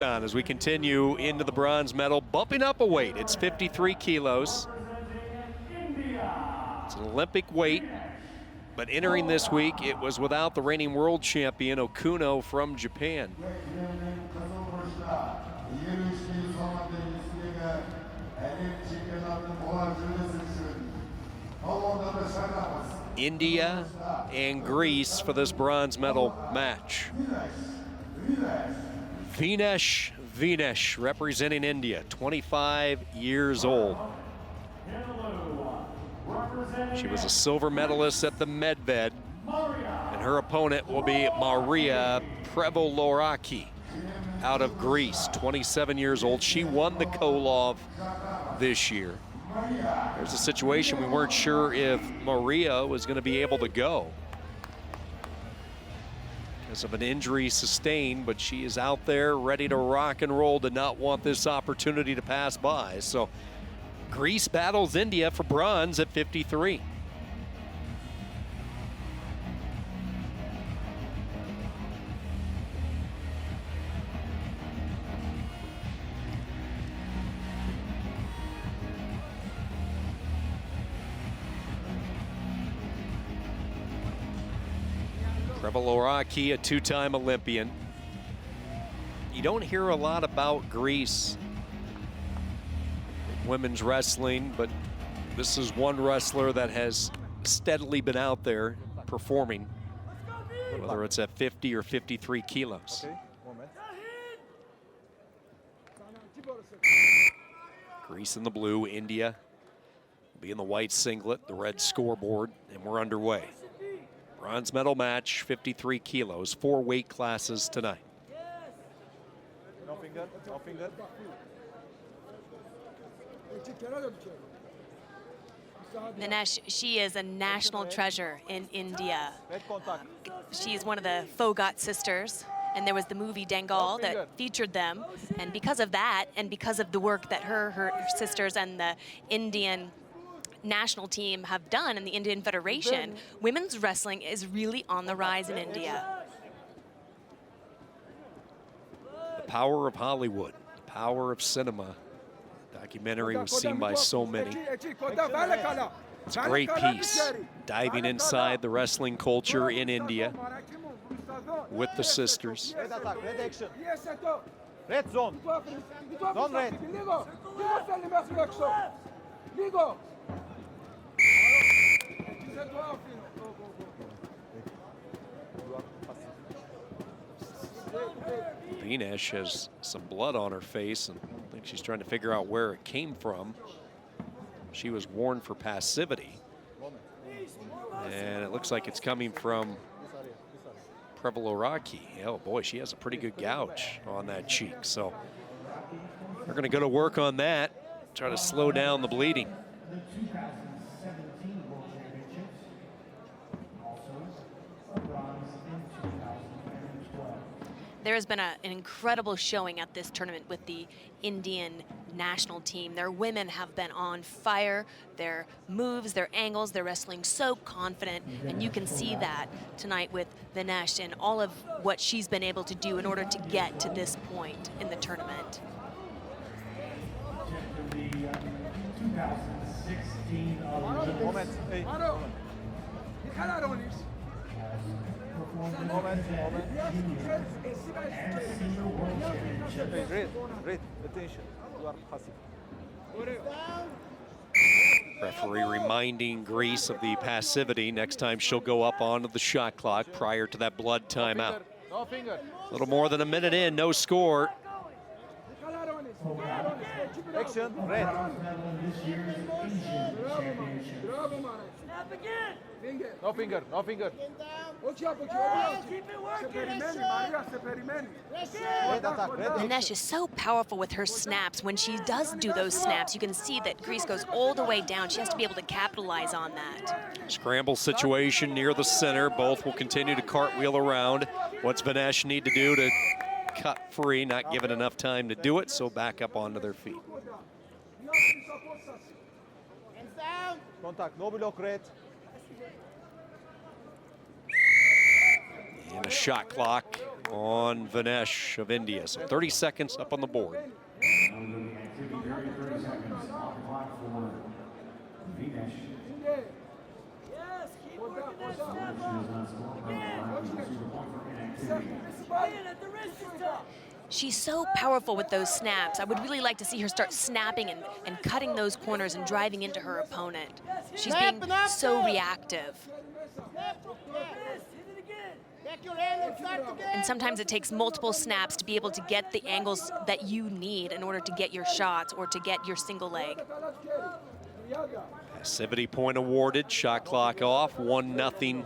On as we continue into the bronze medal, bumping up a weight. It's 53 kilos. It's an Olympic weight, but entering this week, it was without the reigning world champion Okuno from Japan. India and Greece for this bronze medal match. VINESH representing India, 25 years old. She was a silver medalist at the Medved, and her opponent will be Maria Prevolaraki out of Greece, 27 years old. She won the Kolov this year. There's a situation we weren't sure if Maria was going to be able to go because of an injury sustained, but she is out there ready to rock and roll, did not want this opportunity to pass by. So Greece battles India for bronze at 53. Prevolaraki, a two-time Olympian. You don't hear a lot about Greece in women's wrestling, but this is one wrestler that has steadily been out there performing, whether it's at 50 or 53 kilos. Greece in the blue, India will be in the white singlet, the red scoreboard, and we're underway. Bronze medal match, 53 kilos, 4 weight classes tonight. No finger, no finger. VINESH, she is a national treasure in India. She's one of the Fogat sisters, and there was the movie Dangal that featured them. And because of that, and because of the work that her sisters and the Indian national team have done in the Indian Federation, women's wrestling is really on the rise in India. The power of Hollywood, the power of cinema. Documentary was seen by so many. It's a great piece, diving inside the wrestling culture in India with the sisters. Red action. Red zone. Zone red. VINESH has some blood on her face, and I think she's trying to figure out where it came from. She was warned for passivity, and it looks like it's coming from Prevolaraki. Oh boy, she has a pretty good gouge on that cheek, so we're going to go to work on that, try to slow down the bleeding. There has been an incredible showing at this tournament with the Indian national team. Their women have been on fire. Their moves, their angles, they're wrestling so confident, and you can see that tonight with VINESH and all of what she's been able to do in order to get to this point in the tournament. Moment. Hey. Read, attention. You are passive. Referee reminding Greece of the passivity. Next time she'll go up onto the shot clock prior to that blood timeout. No finger. A little more than a minute in, no score. Action, red. No finger, no finger. VINESH is so powerful with her snaps. When she does do those snaps, you can see that Greece goes all the way down. She has to be able to capitalize on that. Scramble situation near the center. Both will continue to cartwheel around. What's VINESH need to do to cut free? Not given enough time to do it, so back up onto their feet. Contact, no block, red. And a shot clock on VINESH of India. So 30 seconds up on the board. She's so powerful with those snaps. I would really like to see her start snapping and cutting those corners and driving into her opponent. She's being so reactive. And sometimes it takes multiple snaps to be able to get the angles that you need in order to get your shots or to get your single leg. Passivity point awarded, shot clock off, 1-0.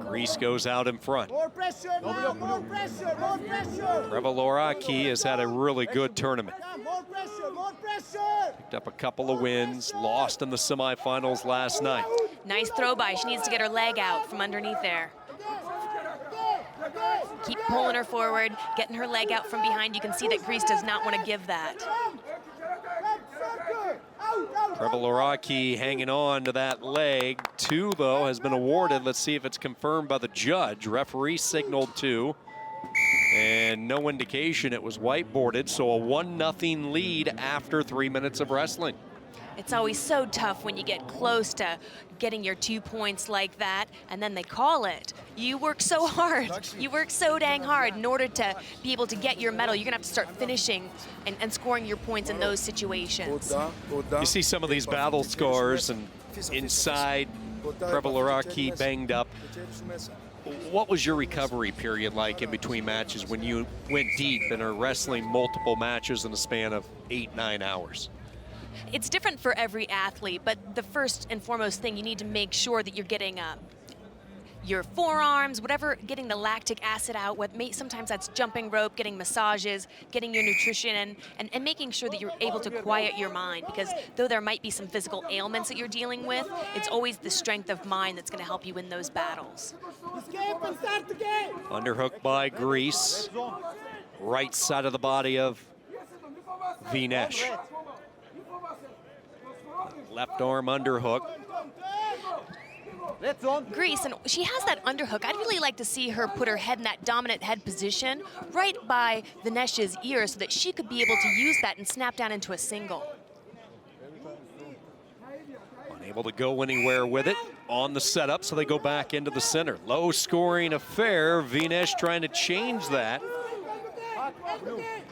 Greece goes out in front. More pressure now, more pressure, more pressure. PREVOLARAKI has had a really good tournament. More pressure, more pressure. Picked up a couple of wins, lost in the semifinals last night. Nice throw by. She needs to get her leg out from underneath there. Keep pulling her forward, getting her leg out from behind. You can see that Greece does not want to give that. PREVOLARAKI hanging on to that leg. 2, though, has been awarded. Let's see if it's confirmed by the judge. Referee signaled 2. And no indication it was whiteboarded, so a 1-0 lead after 3 minutes of wrestling. It's always so tough when you get close to getting your 2 points like that, and then they call it. You work so hard. You work so dang hard in order to be able to get your medal. You're going to have to start finishing and scoring your points in those situations. You see some of these battle scars, and inside, PREVOLARAKI banged up. What was your recovery period like in between matches when you went deep and are wrestling multiple matches in a span of 8-9 hours? It's different for every athlete, but the first and foremost thing, you need to make sure that you're getting your forearms, whatever, getting the lactic acid out. Sometimes that's jumping rope, getting massages, getting your nutrition, and making sure that you're able to quiet your mind, because though there might be some physical ailments that you're dealing with, it's always the strength of mind that's going to help you win those battles. Underhook by Greece. Right side of the body of VINESH. Left arm underhook. Greece, and she has that underhook. I'd really like to see her put her head in that dominant head position right by VINESH's ear so that she could be able to use that and snap down into a single. Unable to go anywhere with it on the setup, so they go back into the center. Low scoring affair. VINESH trying to change that.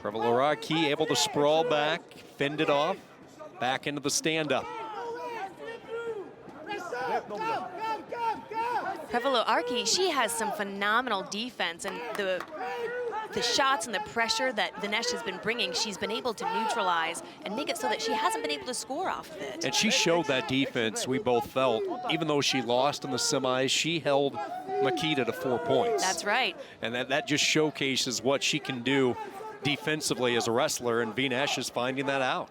PREVOLARAKI able to sprawl back, fend it off, back into the stand-up. PREVOLARAKI, she has some phenomenal defense, and the shots and the pressure that VINESH has been bringing, she's been able to neutralize and make it so that she hasn't been able to score off of it. And she showed that defense, we both felt. Even though she lost in the semis, she held Makita to 4 points. That's right. And that just showcases what she can do defensively as a wrestler, and VINESH is finding that out.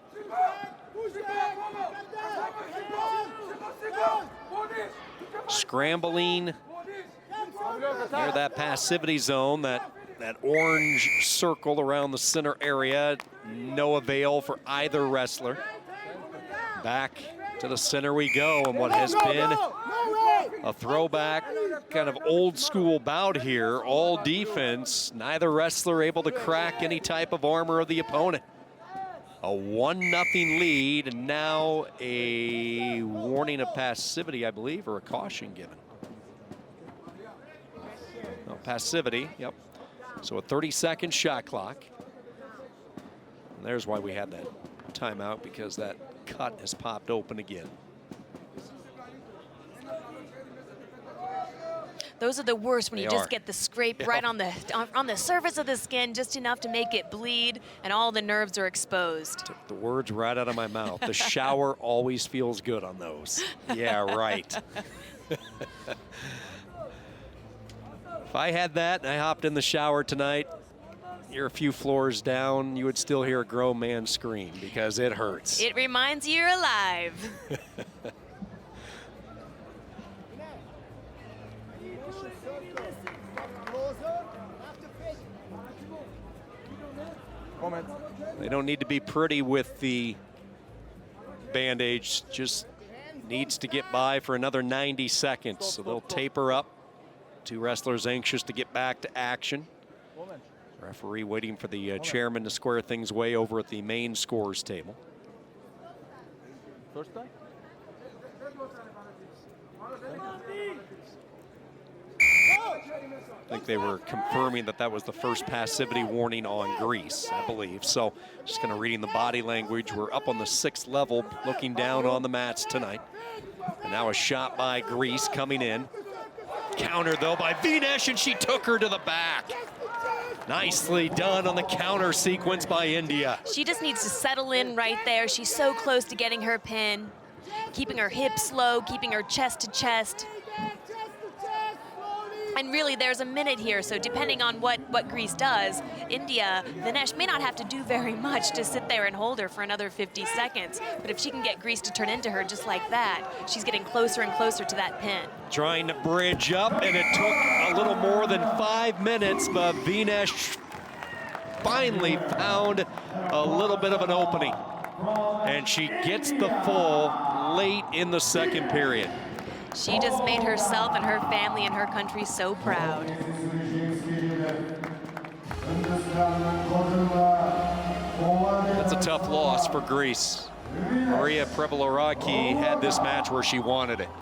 Scrambling near that passivity zone, that orange circle around the center area. No avail for either wrestler. Back to the center we go, and what has been a throwback, kind of old school bout here. All defense, neither wrestler able to crack any type of armor of the opponent. A 1-0 lead, and now a warning of passivity, I believe, or a caution given. No, passivity, yep. So a 30-second shot clock. And there's why we had that timeout, because that cut has popped open again. Those are the worst, when you just get the scrape right on the surface of the skin, just enough to make it bleed, and all the nerves are exposed. Took the words right out of my mouth. The shower always feels good on those. Yeah, right. If I had that and I hopped in the shower tonight, you're a few floors down, you would still hear a grown man scream, because it hurts. It reminds you you're alive. They don't need to be pretty with the bandage, just needs to get by for another 90 seconds. So they'll taper up Two wrestlers anxious to get back to action. Moment. Referee waiting for the chairman to square things away over at the main scores table. First time? I think they were confirming that that was the first passivity warning on Greece, I believe. So just kind of reading the body language. We're up on the 6th level, looking down on the mats tonight. And now a shot by Greece coming in. Counter though by VINESH, and she took her to the back. Nicely done on the counter sequence by India. She just needs to settle in right there. She's so close to getting her pin, keeping her hips low, keeping her chest to chest. And really, there's a minute here, so depending on what Greece does, India, VINESH may not have to do very much to sit there and hold her for another 50 seconds. But if she can get Greece to turn into her just like that, she's getting closer and closer to that pin. Trying to bridge up, and it took a little more than 5 minutes, but VINESH finally found a little bit of an opening. And she gets the full late in the 2nd period. She just made herself and her family and her country so proud. That's a tough loss for Greece. Maria PREVOLARAKI had this match where she wanted it.